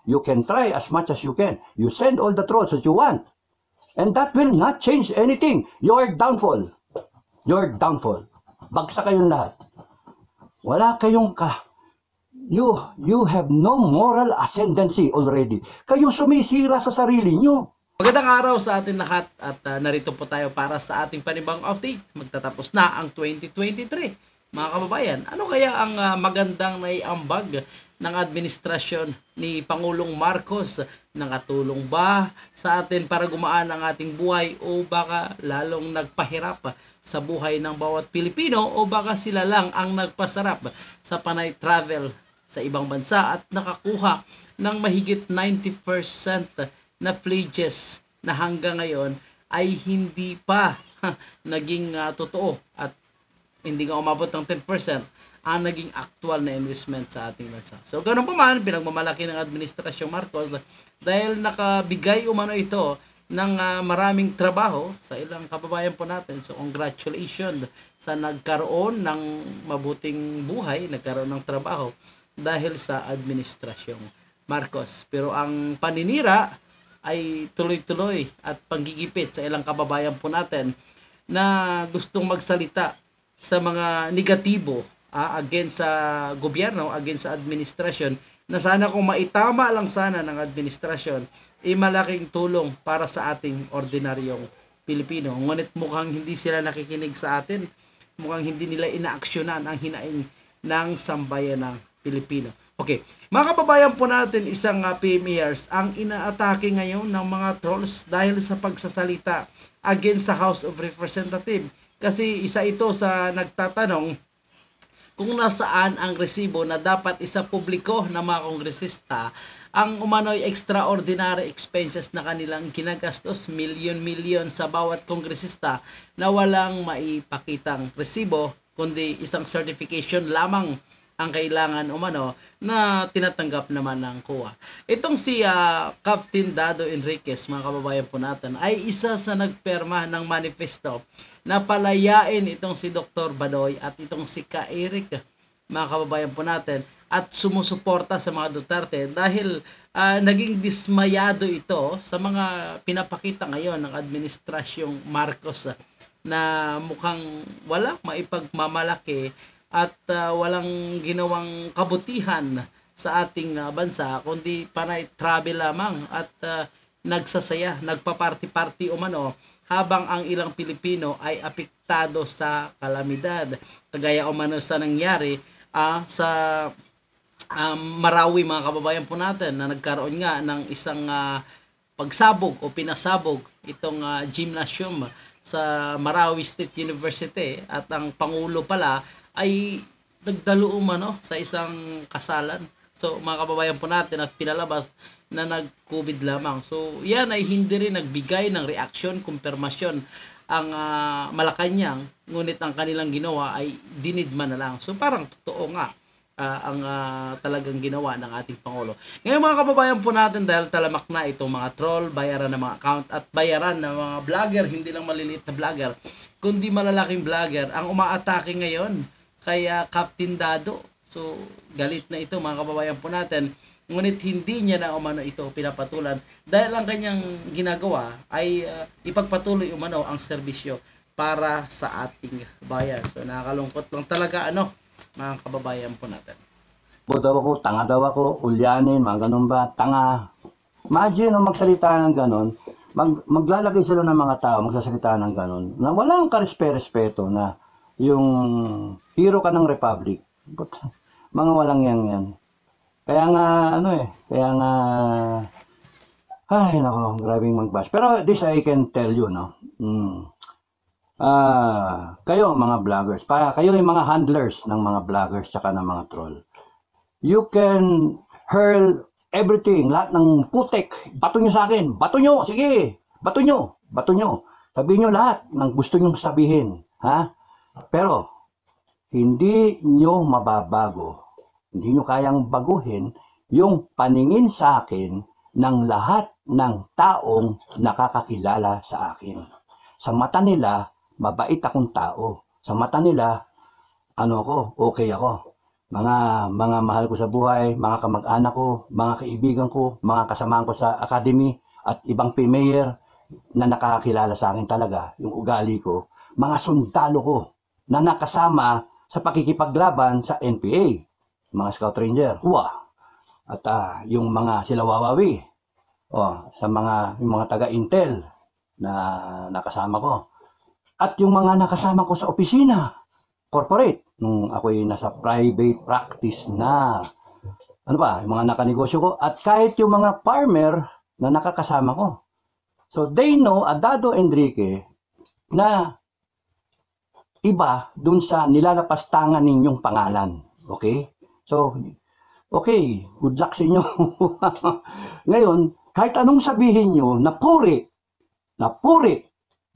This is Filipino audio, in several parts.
You can try as much as you can. You send all the trolls that you want. And that will not change anything. Your downfall. Your downfall. Bagsak kayong lahat. Wala kayong You have no moral ascendancy already. Kayo sumisira sa sarili nyo. Magandang araw sa atin lahat at narito po tayo para sa ating panibang update. Magtatapos na ang 2023. Mga kababayan, ano kaya ang magandang naiambag ng administrasyon ni Pangulong Marcos? Nakatulong ba sa atin para gumaan ang ating buhay o baka lalong nagpahirap sa buhay ng bawat Pilipino o baka sila lang ang nagpasarap sa panay travel sa ibang bansa at nakakuha ng mahigit 90% na pledges na hanggang ngayon ay hindi pa naging totoo at hindi nga umabot ng 10% ang naging actual na investment sa ating bansa. So ganun pa man, pinagmamalaki ng Administrasyong Marcos dahil nakabigay umano ito ng maraming trabaho sa ilang kababayan po natin. So congratulations sa nagkaroon ng mabuting buhay, nagkaroon ng trabaho dahil sa Administrasyong Marcos. Pero ang paninira ay tuloy-tuloy at panggigipit sa ilang kababayan po natin na gustong magsalita sa mga negatibo against sa gobyerno, against sa administrasyon, na sana kung maitama lang sana ng administrasyon, malaking tulong para sa ating ordinaryong Pilipino. Ngunit mukhang hindi sila nakikinig sa atin, mukhang hindi nila inaaksyonan ang hinaing ng sambayan ng Pilipino. Okay, mga kababayan po natin, isang PMEers ang inaatake ngayon ng mga trolls dahil sa pagsasalita against sa House of Representatives. Kasi isa ito sa nagtatanong kung nasaan ang resibo na dapat isa publiko ng mga kongresista ang umano'y extraordinary expenses na kanilang ginagastos milyon-milyon sa bawat kongresista na walang maipakitang resibo kundi isang certification lamang ang kailangan umano na tinatanggap naman ng COA. Itong si Captain Dado Enriquez, mga kababayan po natin, ay isa sa nagperma ng manifesto na palayain itong si Dr. Badoy at itong si Ka Eric, mga kababayan po natin, at sumusuporta sa mga Duterte dahil naging dismayado ito sa mga pinapakita ngayon ng Administrasyong Marcos na mukhang walang maipagmamalaki at walang ginawang kabutihan sa ating bansa kundi panay travel lamang at nagsasaya, nagpaparty-party umano habang ang ilang Pilipino ay apektado sa kalamidad. Kagaya umano sa nangyari sa Marawi, mga kababayan po natin, na nagkaroon nga ng isang pagsabog o pinasabog itong gymnasium sa Marawi State University at ang Pangulo pala ay nagdalo umano sa isang kasalan. So mga kababayan po natin at pinalabas na nag-COVID lamang. So yan ay hindi rin nagbigay ng reaksyon, kumpirmasyon ang Malacanang, ngunit ang kanilang ginawa ay dinidma na lang. So parang totoo nga ang talagang ginawa ng ating Pangulo. Ngayon mga kababayan po natin, dahil talamak na itong mga troll, bayaran ng mga account at bayaran ng mga vlogger, hindi lang maliliit na vlogger, kundi malalaking vlogger ang umaatake ngayon kaya Captain Dado. So galit na ito mga kababayan po natin, ngunit hindi niya na umano ito pinapatulan dahil ang kanyang ginagawa ay ipagpatuloy umano ang serbisyo para sa ating bayan. So nakakalungkot lang talaga mga kababayan po natin. Daw ako, tanga daw ako, ulyanin, mga ganun ba, tanga. Imagine magsalita ng ganun, maglalagay sila ng mga tao, magsasalita ng ganun, na walang karespeto na yung hero ka ng Republic. But, mga walang yan. Kaya nga, kaya nga, ay nako, grabing magbash. Pero this I can tell you, kayo mga vloggers, kayo yung mga handlers ng mga vloggers tsaka ng mga troll. You can hurl everything, lahat ng putek, bato nyo sa akin, bato nyo, sige, bato nyo. Sabihin nyo lahat ng gusto nyo sabihin, ha? Pero, hindi nyo mababago, hindi nyo kayang baguhin yung paningin sa akin ng lahat ng taong nakakakilala sa akin. Sa mata nila, mabait akong tao. Sa mata nila, okay ako. mga mahal ko sa buhay, mga kamag-anak ko, mga kaibigan ko, mga kasamahan ko sa academy at ibang mayor na nakakilala sa akin talaga, yung ugali ko, mga sundalo ko na nakasama sa pakikipaglaban sa NPA, mga Scout Ranger, huwa, at yung mga sila Wawawi, sa yung mga taga-Intel na nakasama ko. At yung mga nakasama ko sa opisina, corporate, nung ako'y nasa private practice na, ano ba, yung mga nakanegosyo ko, at kahit yung mga farmer na nakakasama ko. So they know, Adado Enrique, na iba dun sa nilalapastangan ninyong pangalan. Okay? So, okay, good luck sa inyo. Ngayon, kahit anong sabihin nyo na puri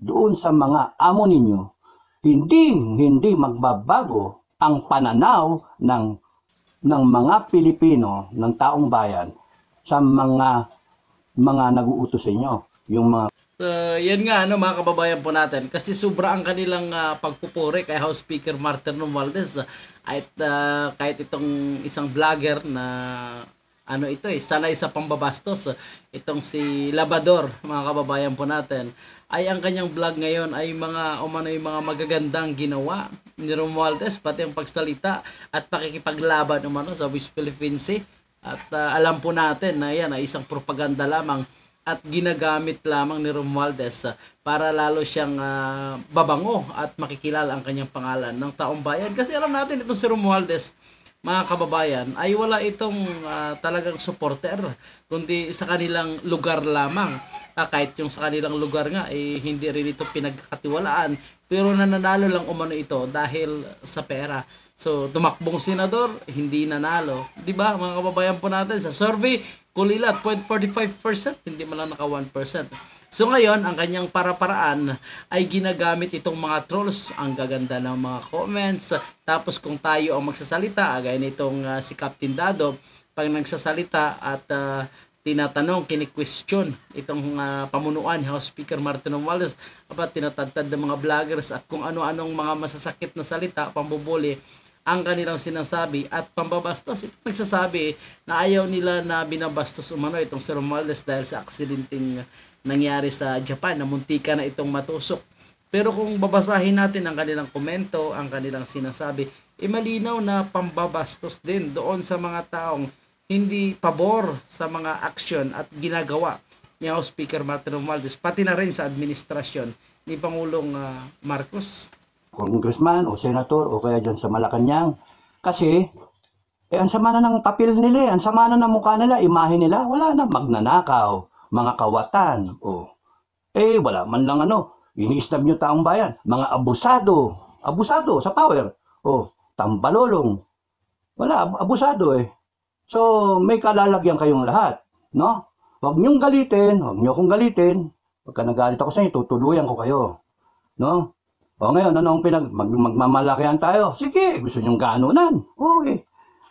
doon sa mga amo ninyo, hindi magbabago ang pananaw ng mga Pilipino, ng taong bayan sa mga nag-uutos sa inyo, yung mga. So, yan nga mga kababayan po natin, kasi sobra ang kanilang pagpupuri kay House Speaker Martin Romualdez, at kahit itong isang vlogger na sanay sa pambabastos, itong si Labador, mga kababayan po natin, ay ang kanyang vlog ngayon ay yung mga magagandang ginawa ni Romualdez, pati ang pagsalita at pakikipaglaban sa West Philippine Sea. At alam po natin na yan ay isang propaganda lamang at ginagamit lamang ni Romualdez para lalo siyang babango at makikilala ang kanyang pangalan ng taong bayan. Kasi alam natin itong si Romualdez, mga kababayan, ay wala itong talagang supporter, kundi sa kanilang lugar lamang. Kahit yung sa kanilang lugar nga, hindi rin ito pinagkatiwalaan, pero nananalo lang umano ito dahil sa pera. So, tumakbong senador, hindi nanalo. Diba, mga kababayan po natin, sa survey, kulilat, 0.45%, hindi man lang naka 1%. So ngayon, ang kanyang para-paraan ay ginagamit itong mga trolls. Ang gaganda ng mga comments. Tapos kung tayo ang magsasalita, gaya nitong si Captain Dado, pag nagsasalita at tinatanong, kini-question itong pamunuan ni House Speaker Martin Romualdez, tinatadtad ng mga vloggers at kung ano-anong mga masasakit na salita, pambubuli, ang kanilang sinasabi at pambabastos. Ito nagsasabi na ayaw nila na binabastos umano itong si Romualdez dahil sa aksidenteng nangyari sa Japan na muntika na itong matusok. Pero kung babasahin natin ang kanilang komento, ang kanilang sinasabi, malinaw na pambabastos din doon sa mga taong hindi pabor sa mga aksyon at ginagawa ni House Speaker Martin Romualdez, pati na rin sa administrasyon ni Pangulong Marcos. Congressman o senator o kaya dyan sa Malacanang. Kasi, ang sama na ng papel nila, ang sama na ng mukha nila, imahe nila, wala na, magnanakaw, mga kawatan, wala man lang ini-stab nyo taong bayan, mga abusado sa power, tambalolong, wala, abusado So, may kalalagyan kayong lahat, no? Huwag nyo akong galitin, pagka nagalit ako sa inyo, tutuluyan ko kayo, no? Ngayon, anong magmamalakihan tayo? Sige, gusto nyong ganunan. Okay.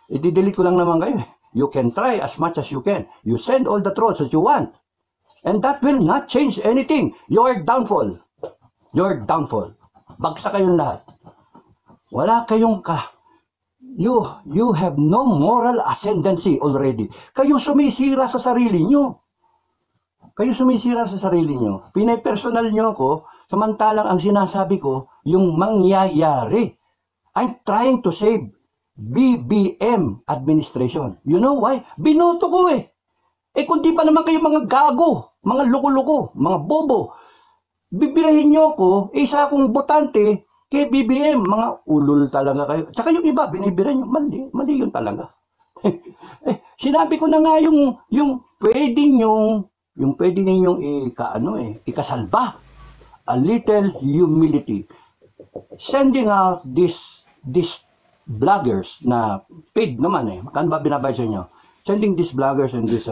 I-delete ko lang naman kayo. You can try as much as you can. You send all the trolls that you want. And that will not change anything. Your downfall. Bagsak kayong lahat. Wala kayong You have no moral ascendancy already. Kayo sumisira sa sarili nyo. Pinapersonal nyo ako, samantalang ang sinasabi ko, yung mangyayari. I'm trying to save BBM administration. You know why? Binoto ko kung di pa naman kayo mga gago, mga loko-loko, mga bobo, bibirahin nyo ko, isa akong botante kay BBM, mga ulol talaga kayo. Tsaka yung iba, binibira nyo, mali yun talaga. Sinabi ko na nga yung pwede ninyong ikasalba. A little humility. Sending out these bloggers na paid naman Kan ba binabayad sa inyo? Sending these bloggers and these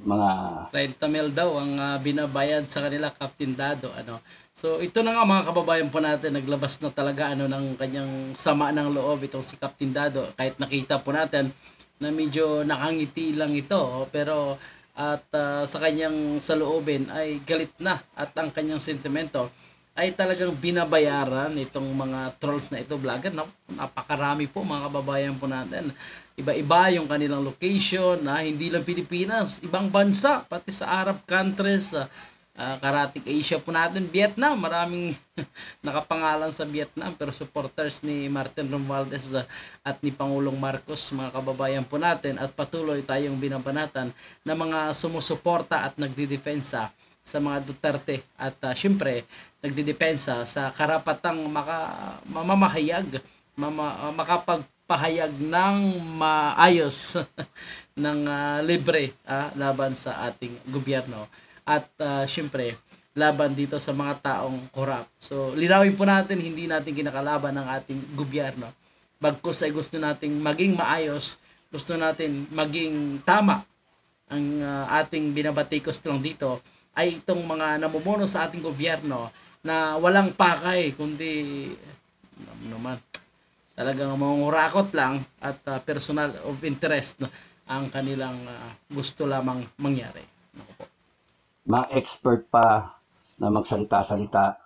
mga 30 mil daw ang binabayad sa kanila, Captain Dado. So ito na nga mga kababayan po natin, naglabas na talaga ng kanyang sama ng loob itong si Captain Dado. Kahit nakita po natin na medyo nakangiti lang ito, pero sa kanyang saloobin ay galit na at ang kanyang sentimento ay talagang binabayaran itong mga trolls na ito, vlogger. Napakarami po mga kababayan po natin. Iba-iba yung kanilang location, hindi lang Pilipinas, ibang bansa, pati sa Arab countries, Karating Asia po natin, Vietnam, maraming nakapangalan sa Vietnam pero supporters ni Martin Romualdez at ni Pangulong Marcos, mga kababayan po natin, at patuloy tayong binabanatan ng mga sumusuporta at nagdidepensa sa mga Duterte at syempre nagdidepensa sa karapatang mamamahayag, makapagpahayag ng maayos ng libre laban sa ating gobyerno at syempre laban dito sa mga taong korap. So linawin po natin, hindi natin kinakalaban ang ating gobyerno. Bagkus ay gusto nating maging maayos, gusto natin maging tama. Ang ating binabatikos lang dito ay itong mga namumuno sa ating gobyerno na walang pakay kundi naman talagang mangungurakot lang at personal of interest ang kanilang gusto lamang mangyari. Naku po. Mga expert pa na magsalita-salita,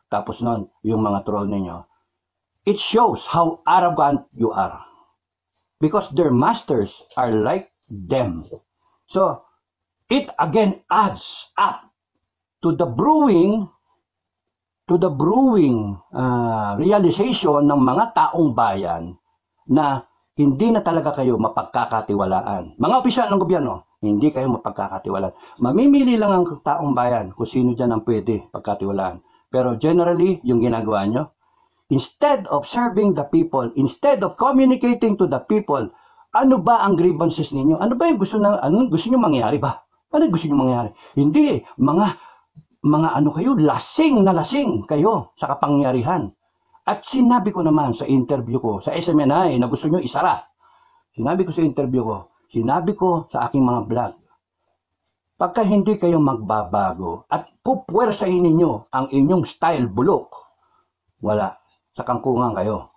tapos nun, yung mga troll ninyo, it shows how arrogant you are. Because their masters are like them. So, it again adds up to the brewing realization ng mga taong bayan na hindi na talaga kayo mapagkakatiwalaan. Mga opisyal ng gobyerno, hindi kayo mapagkakatiwalaan. Mamimili lang ang taong bayan kung sino dyan ang pwede pagkatiwalaan. Pero generally, yung ginagawa nyo, instead of serving the people, instead of communicating to the people, ano ba ang grievances ninyo? Ano ba yung gusto nyo mangyari ba? Ano gusto nyo mangyari? Hindi, mga ano kayo, lasing na lasing kayo sa kapangyarihan. At sinabi ko naman sa interview ko, sa SMNI na gusto nyo isara. Sinabi ko sa interview ko, sinabi ko sa aking mga vlog, pagka hindi kayo magbabago at pupwersahin ninyo ang inyong style bulok, wala, sa kangkungan kayo.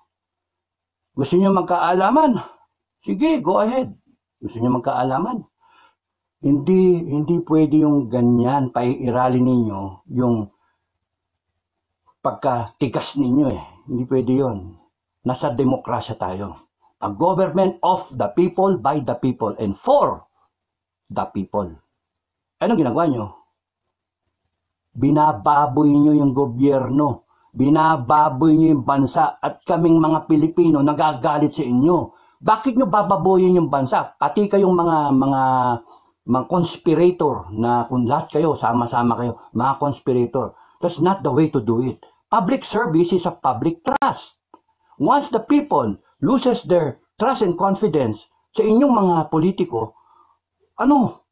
Gusto nyo magkaalaman? Sige, go ahead. Gusto nyo magkaalaman? Hindi pwede yung ganyan, paiirali ninyo yung pagkatigas ninyo eh. Hindi pwede yun. Nasa demokrasya tayo. A government of the people, by the people, and for the people. Anong ginagawa nyo? Binababoy nyo yung gobyerno. Binababoy nyo yung bansa. At kaming mga Pilipino nagagalit sa inyo. Bakit nyo bababoyin yung bansa? Pati kayong mga conspirator na kung lahat kayo, sama-sama kayo, mga conspirator. That's not the way to do it. Public service is a public trust. Once the people loses their trust and confidence sa inyong mga politiko, paano?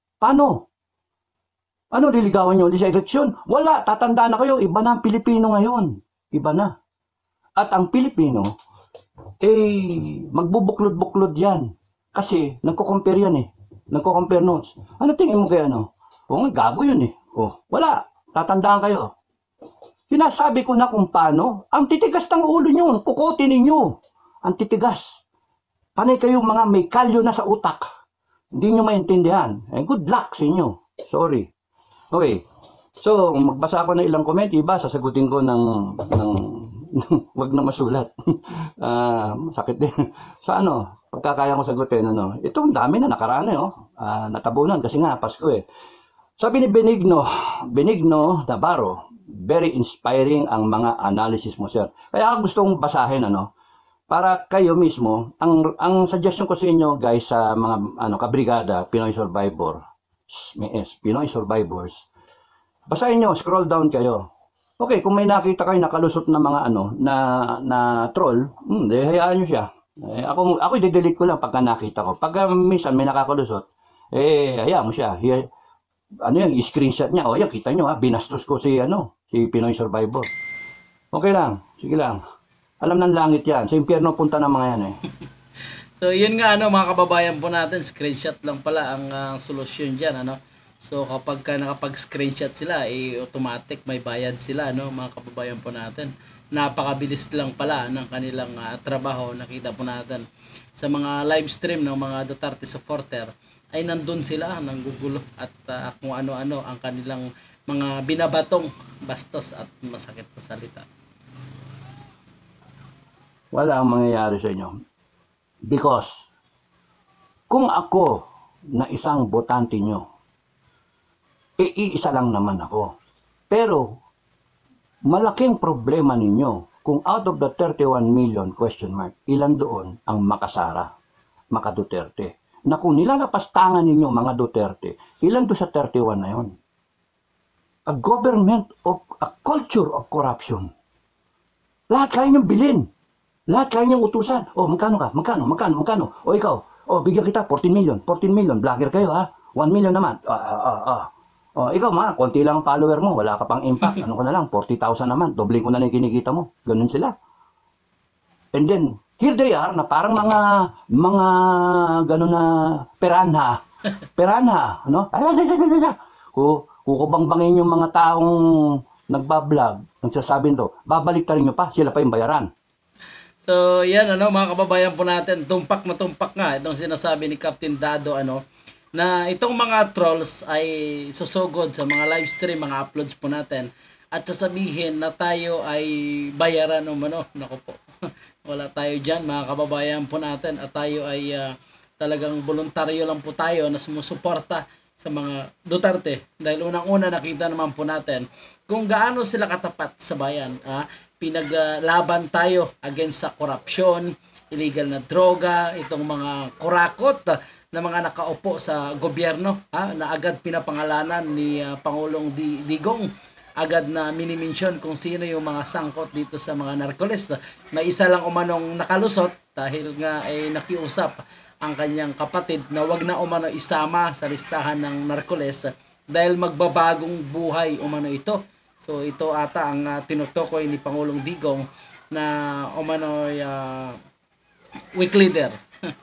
Ano liligawan nyo sa eleksyon? Wala, tatandaan na kayo, iba na ang Pilipino ngayon. Iba na. At ang Pilipino, magbubuklod-buklod yan. Kasi, nagko-compare yan eh. Nagko-compare notes. Ano tingin mo kaya gago yun eh. Wala, tatandaan kayo. Sinasabi ko na kung paano, ang titigas ng ulo nyo, kukotin ninyo. Ang titigas. Panay kayong mga may kalyo na sa utak. Hindi nyo maintindihan. Good luck sa inyo. Sorry. Okay. So, magbasa ako ng ilang comment. Iba, sasagutin ko ng wag na masulat. Sakit din. Sa pagkakaya ko sagutin, ito ang dami na nakaraan natabunan kasi nga, Pasko eh. Sabi ni Benigno Navarro, very inspiring ang mga analysis mo, sir. Kaya ako gustong basahin, para kayo mismo, ang suggestion ko sa inyo, guys, sa mga, kabrigada, Pinoy Survivors, basahin nyo, scroll down kayo. Okay, kung may nakita kayo nakalusot na mga, na troll, hayaan nyo siya. Ako i-delete ko lang pagka nakita ko. Pagka minsan may nakakalusot, hayaan mo siya. Yung screenshot niya, yan, kita nyo binastos ko si Pinoy Survivor. Okay lang, sige lang. Alam ng langit yan, sa impyerno punta ng mga yan eh. So yun nga mga kababayan po natin, screenshot lang pala ang solusyon dyan So kapag nakapag-screenshot sila, automatic may bayad sila mga kababayan po natin. Napakabilis lang pala ng kanilang trabaho. Nakita po natin sa mga live stream ng mga Duterte supporter ay nandun sila, nanggugulo at kung ano-ano ang kanilang mga binabatong bastos at masakit na salita. Wala ang mangyayari sa inyo. Because, kung ako na isang botante nyo, iisa lang naman ako. Pero, malaking problema ninyo kung out of the 31 million question mark, ilan doon ang makasara, maka-Duterte. Na kung nilalapastangan ninyo mga Duterte, ilan doon sa 31 na yon? A government of, a culture of corruption. Lahat kaya niyong bilhin. Lahat kaya niyong utusan. O, magkano ka? Magkano? O, ikaw. O, bigyan kita 14 million. 14 million. Vlogger kayo, ha? 1 million naman. O, ikaw, konti lang ang follower mo. Wala ka pang impact. Ano ka na lang? 40,000 naman. Dobling ko na lang yung kinikita mo. Ganun sila. And then, here they are, na parang mga ganun na peranha, no? Kukubangbangin yung mga taong nagbablog, nagsasabi to, babalik ta rin nyo pa, sila pa yung bayaran. So, yan mga kababayan po natin, tumpak na tumpak nga itong sinasabi ni Captain Dado na itong mga trolls ay susugod sa mga live stream, mga uploads po natin at sasabihin na tayo ay bayaran Naku po. Wala tayo diyan mga kababayan po natin at tayo ay talagang voluntaryo lang po tayo na sumusuporta sa mga Duterte dahil unang-una nakita naman po natin kung gaano sila katapat sa bayan. Pinaglaban tayo against sa korupsyon, illegal na droga, itong mga kurakot na mga nakaupo sa gobyerno na agad pinapangalanan ni Pangulong Digong, agad na minimension kung sino yung mga sangkot dito sa mga narkoles. May isa lang umanong nakalusot dahil nga ay nakiusap ang kanyang kapatid na wag na umano isama sa listahan ng narkoles dahil magbabagong buhay umano ito. So ito ata ang tinutukoy ni Pangulong Digong na umano weak leader,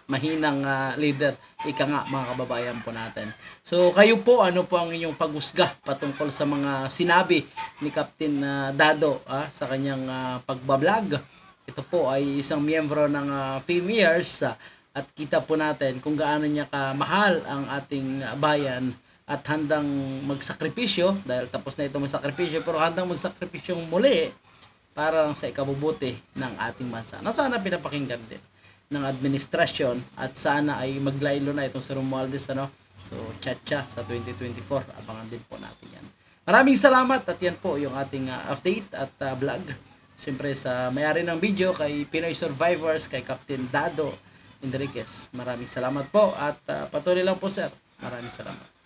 mahinang leader, ika nga mga kababayan po natin. So kayo po, ano po ang inyong paghusga patungkol sa mga sinabi ni Captain Dado sa kanyang pagbablog? Ito po ay isang miyembro ng PMERS at kita po natin kung gaano niya kamahal ang ating bayan at handang magsakripisyo dahil tapos na ito magsakripisyo pero handang magsakripisyong muli para lang sa ikabubuti ng ating bansa na sana pinapakinggan din ng administrasyon at sana ay maglaylo na itong si Romualdez so tsa sa 2024 abangan din po natin yan. Maraming salamat at yan po yung ating update at vlog siyempre sa may-ari ng video kay Pinoy Survivors, kay Captain Dado Enriquez. Maraming salamat po at patuloy lang po sir. Maraming salamat.